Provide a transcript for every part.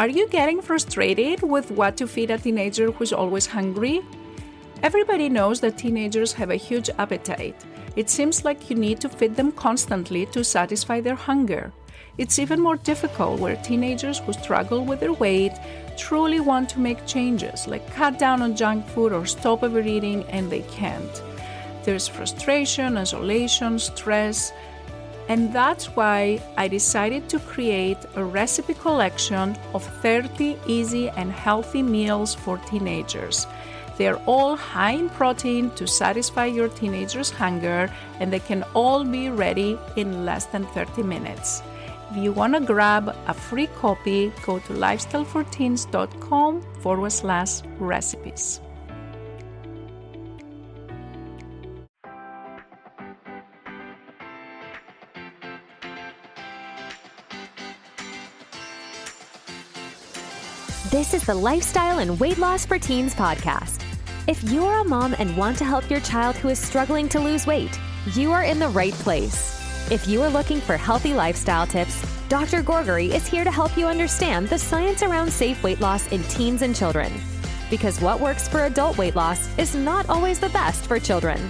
Are you getting frustrated with what to feed a teenager who's always hungry? Everybody knows that teenagers have a huge appetite. It seems like you need to feed them constantly to satisfy their hunger. It's even more difficult where teenagers who struggle with their weight truly want to make changes, like cut down on junk food or stop overeating, and they can't. There's frustration, isolation, stress, and that's why I decided to create a recipe collection of 30 easy and healthy meals for teenagers. They're all high in protein to satisfy your teenager's hunger, and they can all be ready in less than 30 minutes. If you want to grab a free copy, go to lifestyleforteens.com/recipes. This is the Lifestyle and Weight Loss for Teens podcast. If you're a mom and want to help your child who is struggling to lose weight, you are in the right place. If you are looking for healthy lifestyle tips, Dr. Gourgari is here to help you understand the science around safe weight loss in teens and children. Because what works for adult weight loss is not always the best for children.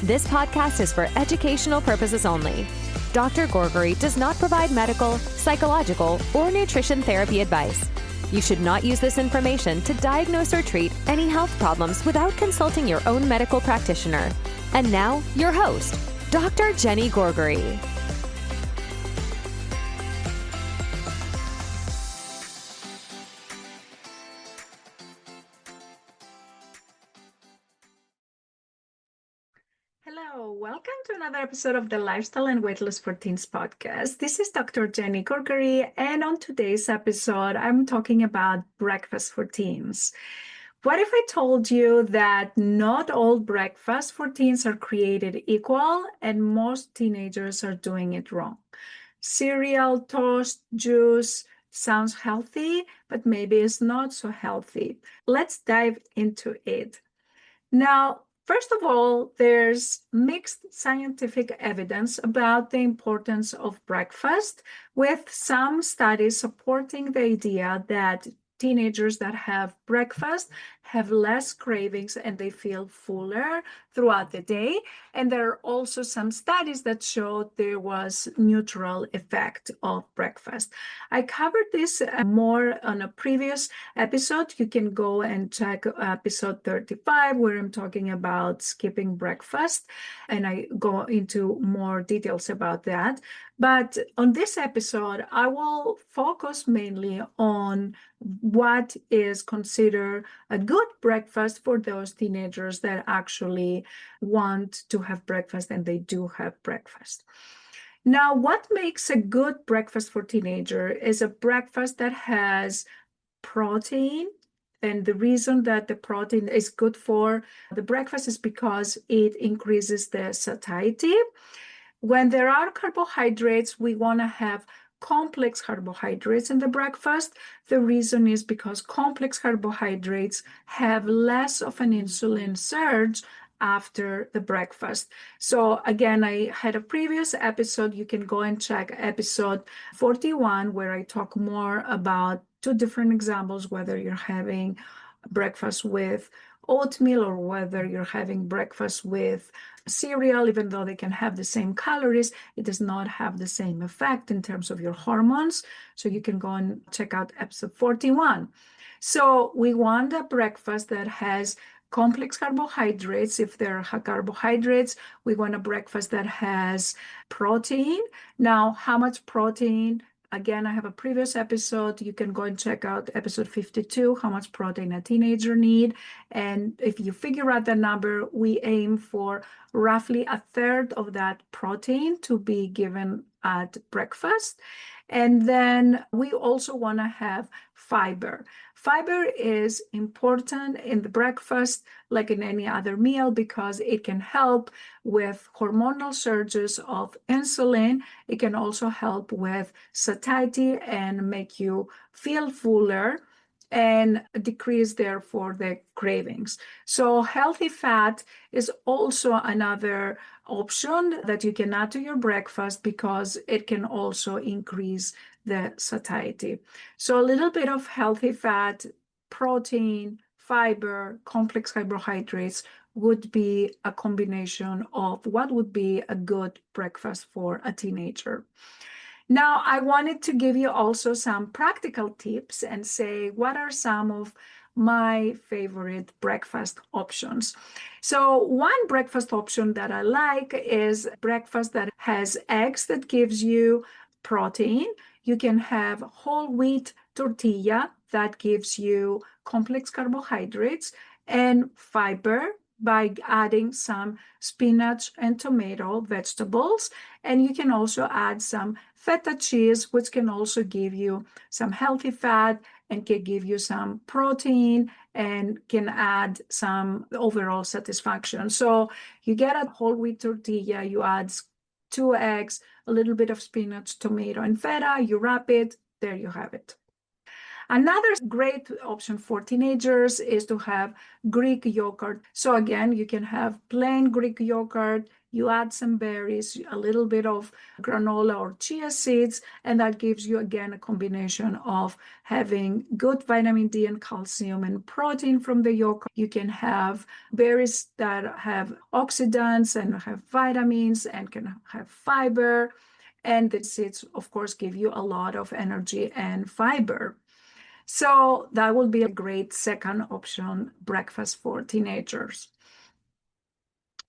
This podcast is for educational purposes only. Dr. Gourgari does not provide medical, psychological, or nutrition therapy advice. You should not use this information to diagnose or treat any health problems without consulting your own medical practitioner. And now, your host, Dr. Jenny Gourgari. Hello, welcome to another episode of the Lifestyle and Weight Loss for Teens podcast. This is Dr. Jenny Gourgari, and on today's episode, I'm talking about breakfast for teens. What if I told you that not all breakfasts for teens are created equal and most teenagers are doing it wrong? Cereal, toast, juice sounds healthy, but maybe it's not so healthy. Let's dive into it. Now, first of all, there's mixed scientific evidence about the importance of breakfast, with some studies supporting the idea that teenagers that have breakfast have less cravings and they feel fuller throughout the day. And there are also some studies that showed there was neutral effect of breakfast. I covered this more on a previous episode. You can go and check episode 35, where I'm talking about skipping breakfast, and I go into more details about that. But on this episode, I will focus mainly on what is considered a good breakfast for those teenagers that actually want to have breakfast and they do have breakfast. Now, what makes a good breakfast for teenager is a breakfast that has protein. And the reason that the protein is good for the breakfast is because it increases the satiety. When there are carbohydrates, we want to have complex carbohydrates in the breakfast. The reason is because complex carbohydrates have less of an insulin surge after the breakfast. So again, I had a previous episode. You can go and check episode 41, where I talk more about two different examples, whether you're having breakfast with oatmeal or whether you're having breakfast with cereal. Even though they can have the same calories, it does not have the same effect in terms of your hormones. So you can go and check out episode 41. So we want a breakfast that has complex carbohydrates. If there are carbohydrates, we want a breakfast that has protein. Now, how much protein? Again, I have a previous episode. You can go and check out episode 52, how much protein a teenager need. And if you figure out the number, we aim for roughly a third of that protein to be given at breakfast. And then we also want to have fiber. Fiber is important in the breakfast, like in any other meal, because it can help with hormonal surges of insulin. It can also help with satiety and make you feel fuller. and decrease therefore the cravings. So healthy fat is also another option that you can add to your breakfast because it can also increase the satiety. So a little bit of healthy fat, protein, fiber, complex carbohydrates would be a combination of what would be a good breakfast for a teenager. Now, I wanted to give you also some practical tips and say what are some of my favorite breakfast options. So one breakfast option that I like is breakfast that has eggs that gives you protein. You can have whole wheat tortilla that gives you complex carbohydrates and fiber by adding some spinach and tomato vegetables. And you can also add some feta cheese, which can also give you some healthy fat and can give you some protein and can add some overall satisfaction. So you get a whole wheat tortilla, you add 2 eggs, a little bit of spinach, tomato, and feta, you wrap it, there you have it. Another great option for teenagers is to have Greek yogurt. So again, you can have plain Greek yogurt, you add some berries, a little bit of granola or chia seeds, and that gives you again a combination of having good vitamin D and calcium and protein from the yogurt. You can have berries that have oxidants and have vitamins and can have fiber. And the seeds, of course, give you a lot of energy and fiber. So that will be a great second option breakfast for teenagers.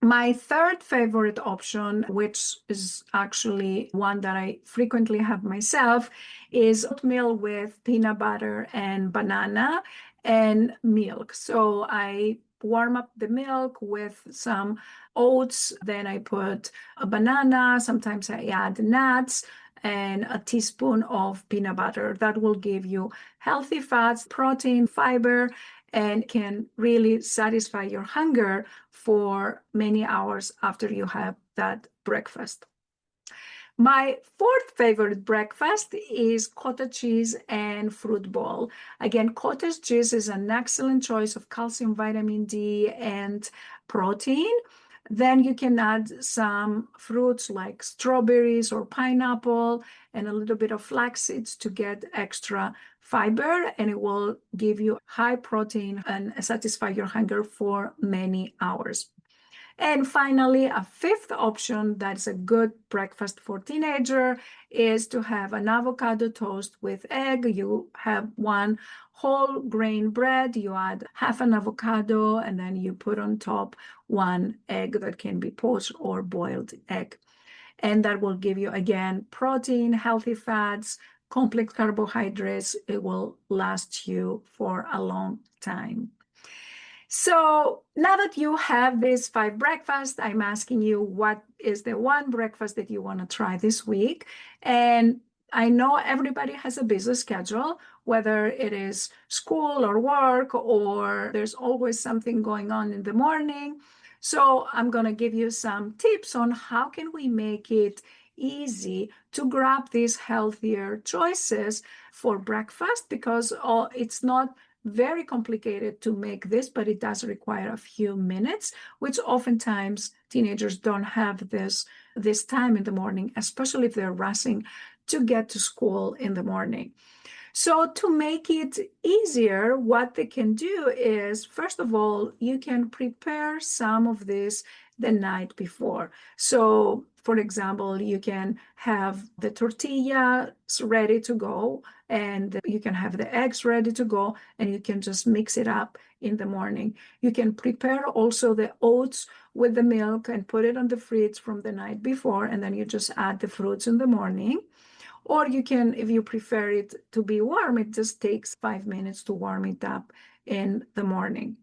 My third favorite option, which is actually one that I frequently have myself, is oatmeal with peanut butter and banana and milk. So I warm up the milk with some oats, then I put a banana, sometimes I add nuts, and a teaspoon of peanut butter. That will give you healthy fats, protein, fiber, and can really satisfy your hunger for many hours after you have that breakfast. My fourth favorite breakfast is cottage cheese and fruit bowl. Again, cottage cheese is an excellent choice of calcium, vitamin D, and protein. Then you can add some fruits like strawberries or pineapple and a little bit of flax seeds to get extra fiber, and it will give you high protein and satisfy your hunger for many hours. And finally, a fifth option that's a good breakfast for teenager is to have an avocado toast with egg. You have one whole grain bread, you add half an avocado, and then you put on top one egg that can be poached or boiled egg. And that will give you, again, protein, healthy fats, complex carbohydrates. It will last you for a long time. So now that you have these 5 breakfasts, I'm asking you what is the one breakfast that you want to try this week? And I know everybody has a busy schedule, whether it is school or work, or there's always something going on in the morning. So I'm going to give you some tips on how can we make it easy to grab these healthier choices for breakfast, because it's not very complicated to make this, but it does require a few minutes, which oftentimes teenagers don't have this time in the morning, especially if they're rushing to get to school in the morning. So to make it easier, what they can do is, first of all, you can prepare some of this the night before. So for example, you can have the tortillas ready to go, and you can have the eggs ready to go, and you can just mix it up in the morning. You can prepare also the oats with the milk and put it on the fridge from the night before, and then you just add the fruits in the morning. Or you can, if you prefer it to be warm, it just takes 5 minutes to warm it up in the morning.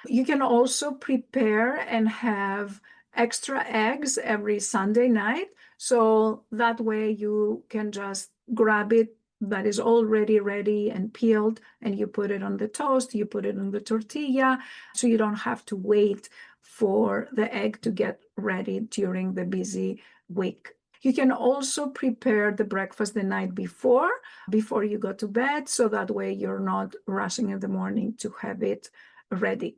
You can also prepare and have extra eggs every Sunday night. So that way you can just grab it that is already ready and peeled, and you put it on the toast, you put it on the tortilla, so you don't have to wait for the egg to get ready during the busy week. You can also prepare the breakfast the night before you go to bed, so that way you're not rushing in the morning to have it ready.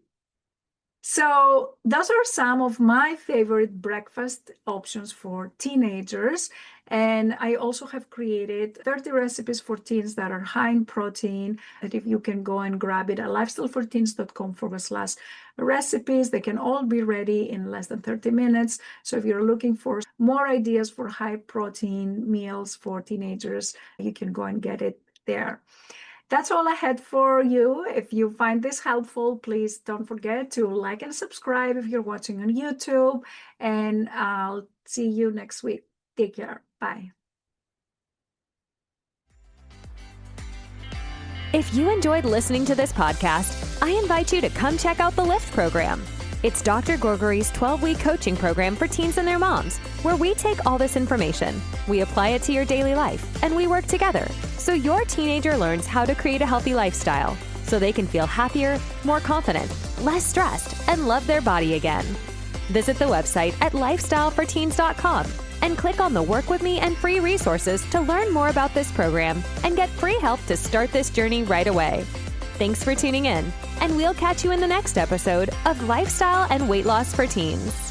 So those are some of my favorite breakfast options for teenagers. And I also have created 30 recipes for teens that are high in protein. And if you can go and grab it at lifestyleforteens.com/recipes, they can all be ready in less than 30 minutes. So if you're looking for more ideas for high protein meals for teenagers, you can go and get it there. That's all I had for you. If you find this helpful, please don't forget to like and subscribe if you're watching on YouTube. And I'll see you next week. Take care. Bye. If you enjoyed listening to this podcast, I invite you to come check out the LIFT program. It's Dr. Gourgari's 12-week coaching program for teens and their moms, where we take all this information, we apply it to your daily life, and we work together so your teenager learns how to create a healthy lifestyle so they can feel happier, more confident, less stressed, and love their body again. Visit the website at lifestyleforteens.com and click on the Work With Me and free resources to learn more about this program and get free help to start this journey right away. Thanks for tuning in, and we'll catch you in the next episode of Lifestyle and Weight Loss for Teens.